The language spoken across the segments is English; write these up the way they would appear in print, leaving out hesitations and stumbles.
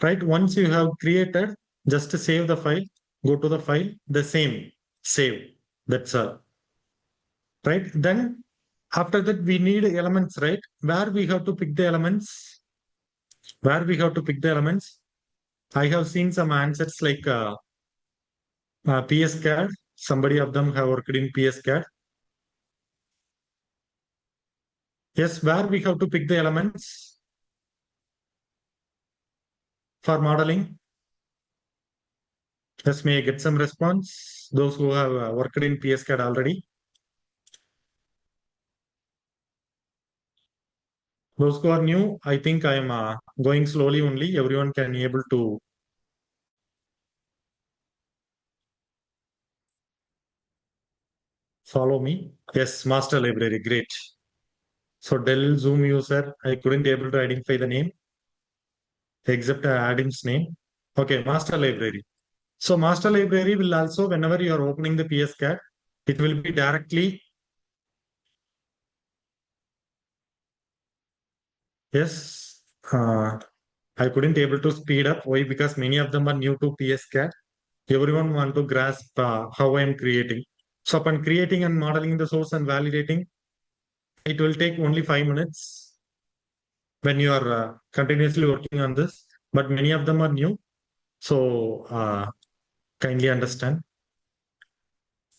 right? Once you have created, just save the file, go to the file, the same, save. That's all, right? Then after that, we need elements, right? Where we have to pick the elements, where we have to pick the elements. I have seen some answers like PSCAD. Somebody of them have worked in PSCAD. Yes, where we have to pick the elements for modeling. Yes, may I get some response? Those who have worked in PSCAD already. Those who are new, I think I am going slowly only. Everyone can be able to follow me. Yes, master library, great. So Dell Zoom user, I couldn't able to identify the name except Adam's name. Okay, master library. So master library will also, whenever you are opening the PSCAD, it will be directly, yes, I couldn't able to speed up. Why? Because many of them are new to PSCAD. Everyone want to grasp how I am creating. So upon creating and modeling the source and validating, it will take only 5 minutes when you are continuously working on this. But many of them are new. So kindly understand.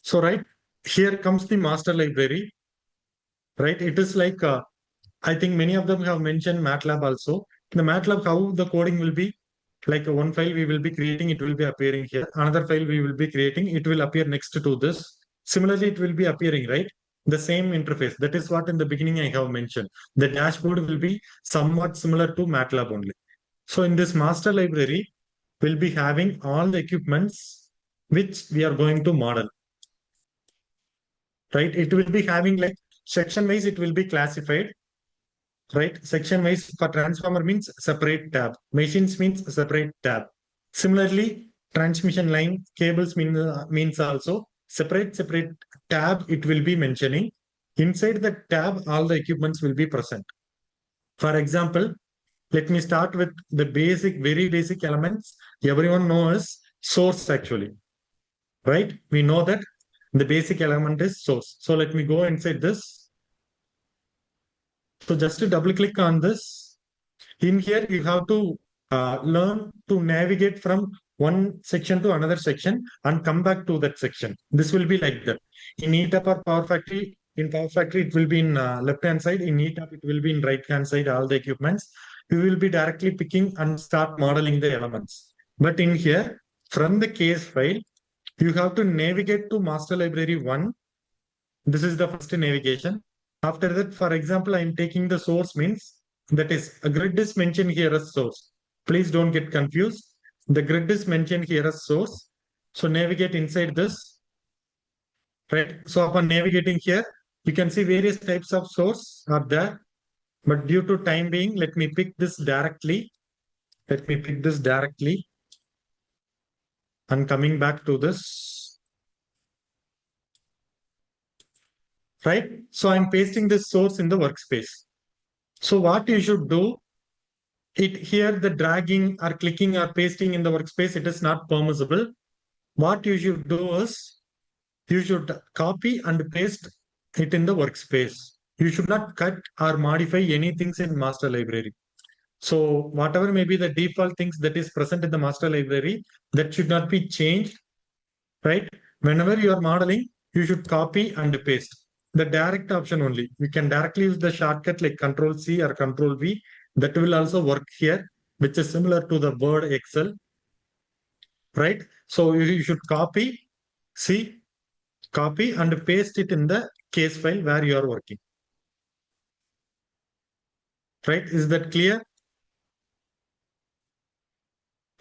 So right here comes the master library, right? It is like, I think many of them have mentioned MATLAB also. The MATLAB, how the coding will be, like one file we will be creating, it will be appearing here. Another file we will be creating, it will appear next to this. Similarly, it will be appearing, right? The same interface. That is what in the beginning I have mentioned. The dashboard will be somewhat similar to MATLAB only. So in this master library, we'll be having all the equipments which we are going to model, right? It will be having like section wise, it will be classified, right? Section wise for transformer means separate tab, machines means separate tab. Similarly, transmission line cables means also separate tab. It will be mentioning inside the tab, all the equipments will be present. For example, let me start with the basic, very basic elements. Everyone knows source actually, right? We know that the basic element is source. So let me go inside this. So just to double click on this, in here you have to learn to navigate from one section to another section and come back to that section. This will be like that. In ETAP or Power Factory, in Power Factory it will be in left hand side. In ETAP it will be in right hand side, all the equipments. You will be directly picking and start modeling the elements. But in here, from the case file, you have to navigate to master library 1. This is the first navigation. After that, for example, I am taking the source means that is a grid is mentioned here as source. Please don't get confused. The grid is mentioned here as source. So navigate inside this, right? So upon navigating here, you can see various types of source are there. But due to time being, let me pick this directly. Let me pick this directly. And coming back to this, right? So I'm pasting this source in the workspace. So what you should do, it here the dragging or clicking or pasting in the workspace, it is not permissible. What you should do is you should copy and paste it in the workspace. You should not cut or modify anything in master library. So whatever may be the default things that is present in the master library, that should not be changed, right? Whenever you are modeling, you should copy and paste. The direct option only. You can directly use the shortcut like Control C or Control V. That will also work here, which is similar to the Word Excel, right? So you should copy, see, copy and paste it in the case file where you are working. Right? Is that clear?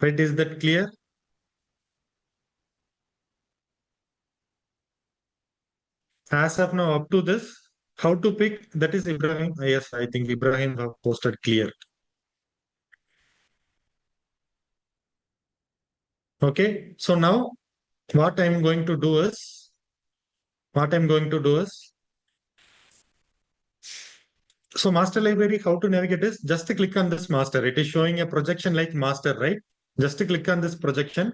Right? Is that clear? As of now, up to this, how to pick, that is Ibrahim. Yes, I think Ibrahim have posted clear. Okay, so now what I'm going to do is, So master library, how to navigate is just to click on this master. It is showing a projection like master, right? Just to click on this projection.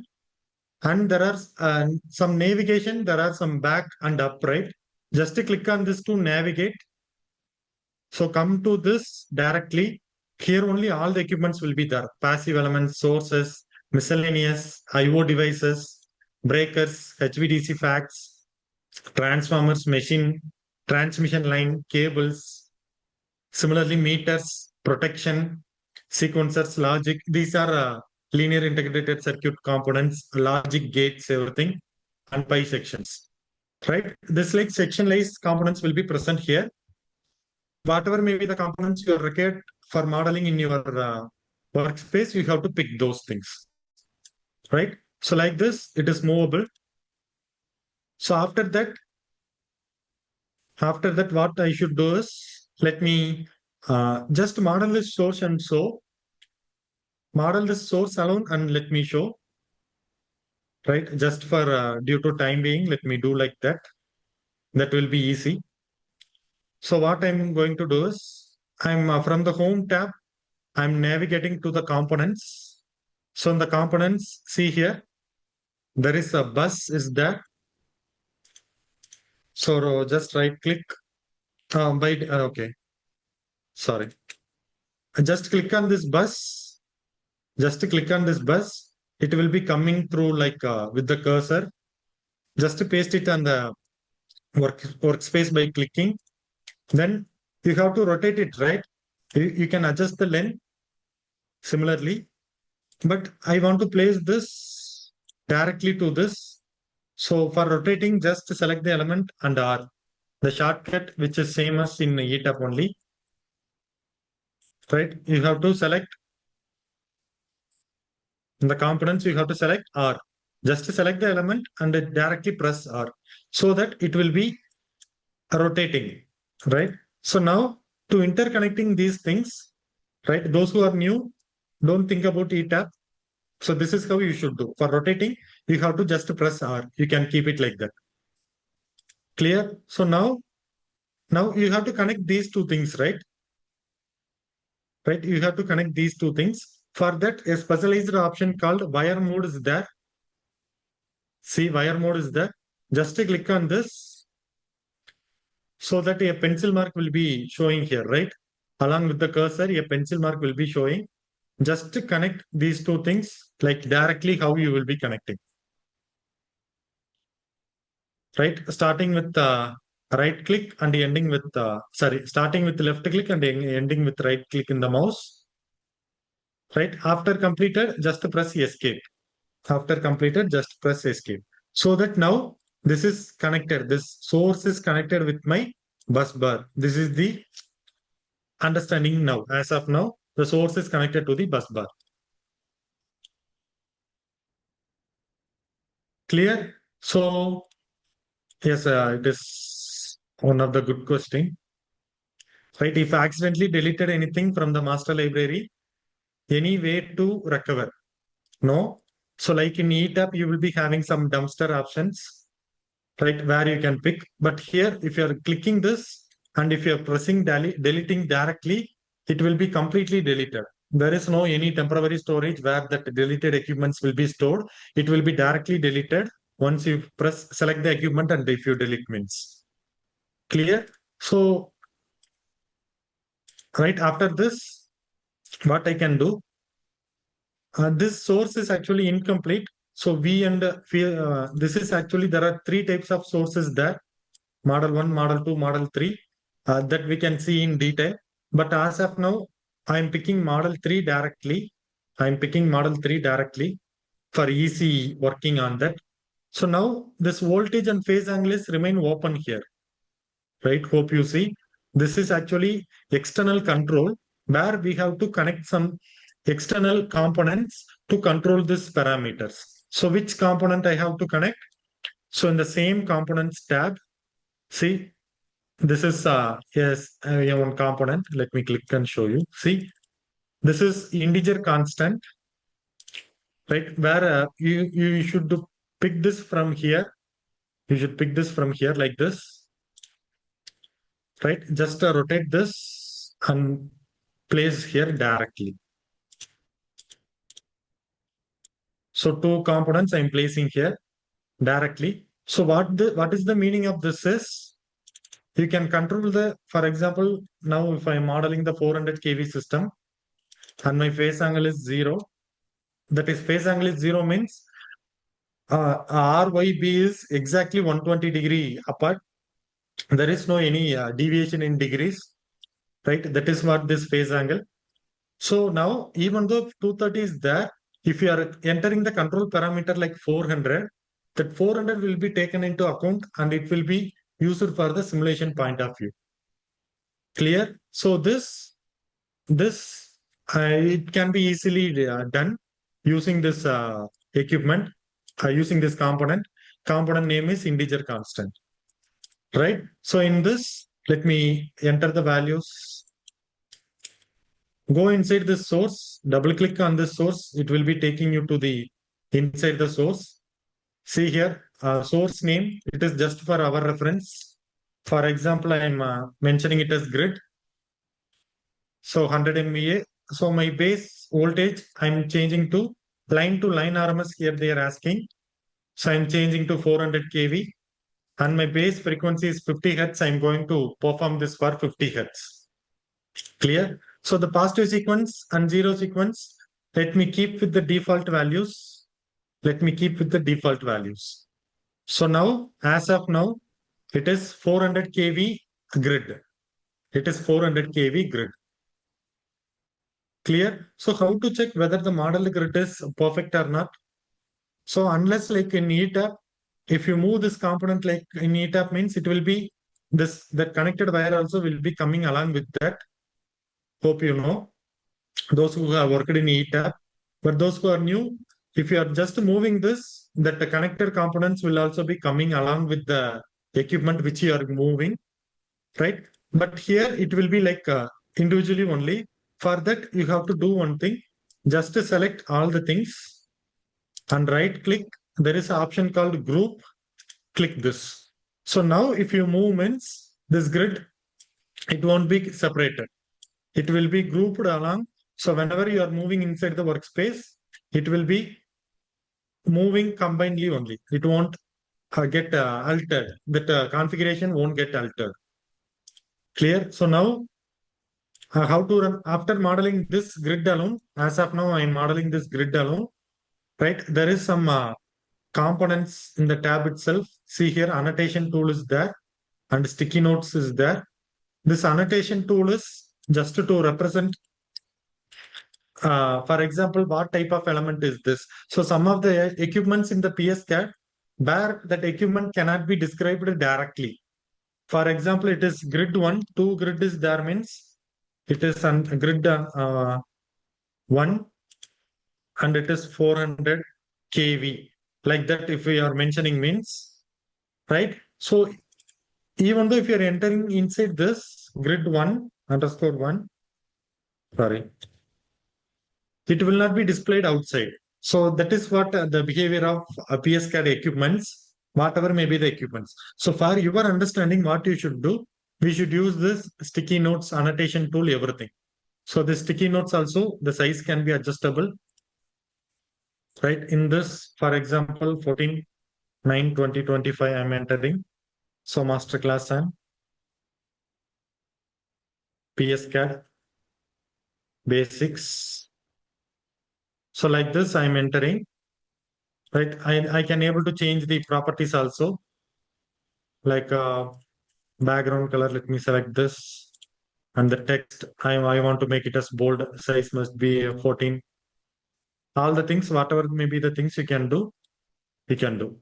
And there are some navigation. There are some back and up, right? Just to click on this to navigate. So come to this directly. Here only all the equipments will be there. Passive elements, sources, miscellaneous, IO devices, breakers, HVDC facts, transformers, machine, transmission line, cables, similarly meters, protection, sequencers, logic. These are linear integrated circuit components, logic gates, everything, and pi sections. Right? This like section-wise components will be present here. Whatever may be the components you are required for modeling in your workspace, you have to pick those things. Right? So like this, it is movable. So after that, what I should do is let me just model this source and so model this source alone and let me show. Right? Just for due to time being, let me do like that. That will be easy. So what I'm going to do is I'm from the home tab, I'm navigating to the components. So in the components, see here, there is a bus is there. So just right click okay. Sorry. Just click on this bus. Just click on this bus. It will be coming through like with the cursor. Just paste it on the workspace by clicking. Then you have to rotate it, right? You can adjust the length similarly. But I want to place this directly to this. So for rotating, just select the element and R. The shortcut, which is same as in ETAP only, right? You have to select in the components, you have to select R. Just select the element and directly press R so that it will be rotating, right? So now to interconnecting these things, right? Those who are new, don't think about ETAP. So this is how you should do. For rotating, you have to just press R. You can keep it like that. Clear? So now you have to connect these two things, right? Right? You have to connect these two things. For that, a specialized option called wire mode is there. See, wire mode is there. Just click on this so that a pencil mark will be showing here, right? Along with the cursor, a pencil mark will be showing. Just to connect these two things, like directly how you will be connecting. Right? Starting with right click and ending with, starting with left click and ending with right click in the mouse. Right? After completed, just press escape. After completed, just press escape. So that now this is connected. This source is connected with my bus bar. This is the understanding now. As of now, the source is connected to the bus bar. Clear? So, yes, it is one of the good question. Right? If I accidentally deleted anything from the master library, any way to recover? No. So like in ETAP, you will be having some dumpster options, right, where you can pick. But here, if you're clicking this and if you're pressing deleting directly, it will be completely deleted. There is no any temporary storage where that deleted equipments will be stored. It will be directly deleted once you select the equipment and if you delete means. Clear? So right after this, what I can do, this source is actually incomplete. So this is actually, there are three types of sources there. Model 1, Model 2, Model 3 that we can see in detail. But as of now, I'm picking Model 3 directly. I'm picking Model 3 directly for easy working on that. So now this voltage and phase angles remain open here, right? Hope you see. This is actually external control where we have to connect some external components to control these parameters. So which component I have to connect? So in the same components tab, see, this is yes, one component. Let me click and show you. See, this is integer constant, right? Where you should pick this from here. You should pick this from here like this, right? Just rotate this and place here directly. So two components I'm placing here directly. So what is the meaning of this is you can control the, for example, now if I'm modeling the 400 kV system and my phase angle is 0, that is phase angle is 0 means RYB is exactly 120 degree apart. There is no any deviation in degrees, right? That is what this phase angle. So now, even though 230 is there, if you are entering the control parameter like 400, that 400 will be taken into account and it will be used for the simulation point of view. Clear? So this it can be easily done using this equipment, using this component. Component name is integer constant, right? So in this, let me enter the values. Go inside this source, double click on this source. It will be taking you to the inside the source. See here, source name. It is just for our reference. For example, I am mentioning it as grid. So 100 MVA. So my base voltage, I'm changing to line RMS here they are asking. So I'm changing to 400 kV and my base frequency is 50 Hertz. I'm going to perform this for 50 Hertz. Clear? So the positive sequence and zero sequence, let me keep with the default values. Let me keep with the default values. So now, as of now, it is 400 kV grid. It is 400 kV grid. Clear? So how to check whether the model grid is perfect or not? So unless like in ETAP, if you move this component like in ETAP means it will be this, that connected wire also will be coming along with that. Hope you know. Those who have worked in ETAP, but those who are new, if you are just moving this, that the connector components will also be coming along with the equipment which you are moving, right? But here it will be like individually only. For that, you have to do one thing, just to select all the things and right click. There is an option called group, click this. So now if you move means this grid, it won't be separated. It will be grouped along. So whenever you are moving inside the workspace, it will be moving combinedly only. It won't get altered. That configuration won't get altered. Clear? So now how to run after modeling this grid alone. As of now, I am modeling this grid alone, right? There is some components in the tab itself. See here, annotation tool is there and sticky notes is there. This annotation tool is just to represent for example, what type of element is this? So some of the equipments in the PSCAD where that equipment cannot be described directly. For example, it is grid 1, 2 grid is there means it is on grid 1 and it is 400 kV. Like that if we are mentioning means, right? So even though if you are entering inside this grid 1 underscore 1, sorry, it will not be displayed outside. So that is what the behavior of PSCAD equipments, whatever may be the equipments. So for your understanding, what you should do, we should use this sticky notes annotation tool, everything. So the sticky notes also, the size can be adjustable, right? In this, for example, 14/9/2025, I'm entering. So masterclass and PSCAD basics. So like this, I'm entering. Right, I can able to change the properties also, like background color. Let me select this, and the text I want to make it as bold. Size must be 14. All the things, whatever may be the things you can do, you can do.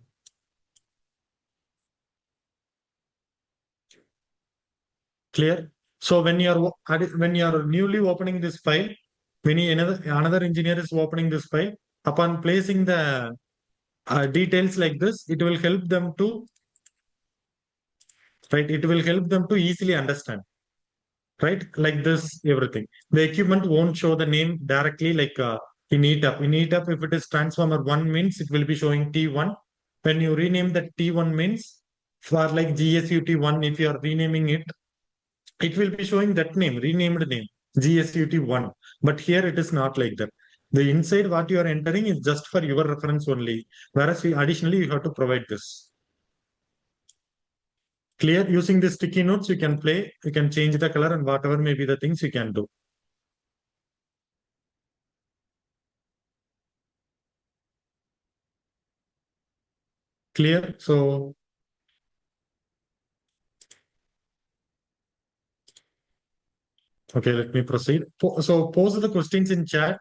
Clear? So when you are newly opening this file, when another engineer is opening this file, upon placing the details like this, it will help them to, right? It will help them to easily understand, right? Like this, everything. The equipment won't show the name directly like in ETAP. In ETAP, if it is transformer 1 means it will be showing T1. When you rename that T1 means for like GSUT1, if you are renaming it, it will be showing that name, renamed name, GSUT1. But here it is not like that. The inside what you are entering is just for your reference only. Whereas additionally, you have to provide this. Clear? Using the sticky notes, you can play, you can change the color and whatever may be the things you can do. Clear? So, okay, let me proceed. So, pose the questions in chat,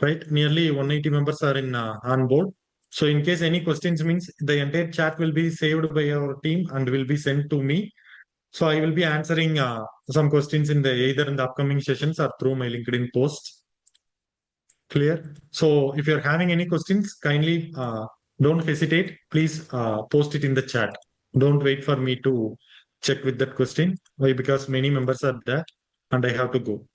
right? Nearly 180 members are in on board. So, in case any questions means the entire chat will be saved by our team and will be sent to me. So, I will be answering some questions in the either in the upcoming sessions or through my LinkedIn posts. Clear? So, if you're having any questions, kindly don't hesitate. Please post it in the chat. Don't wait for me to check with that question. Why? Because many members are there and I have to go.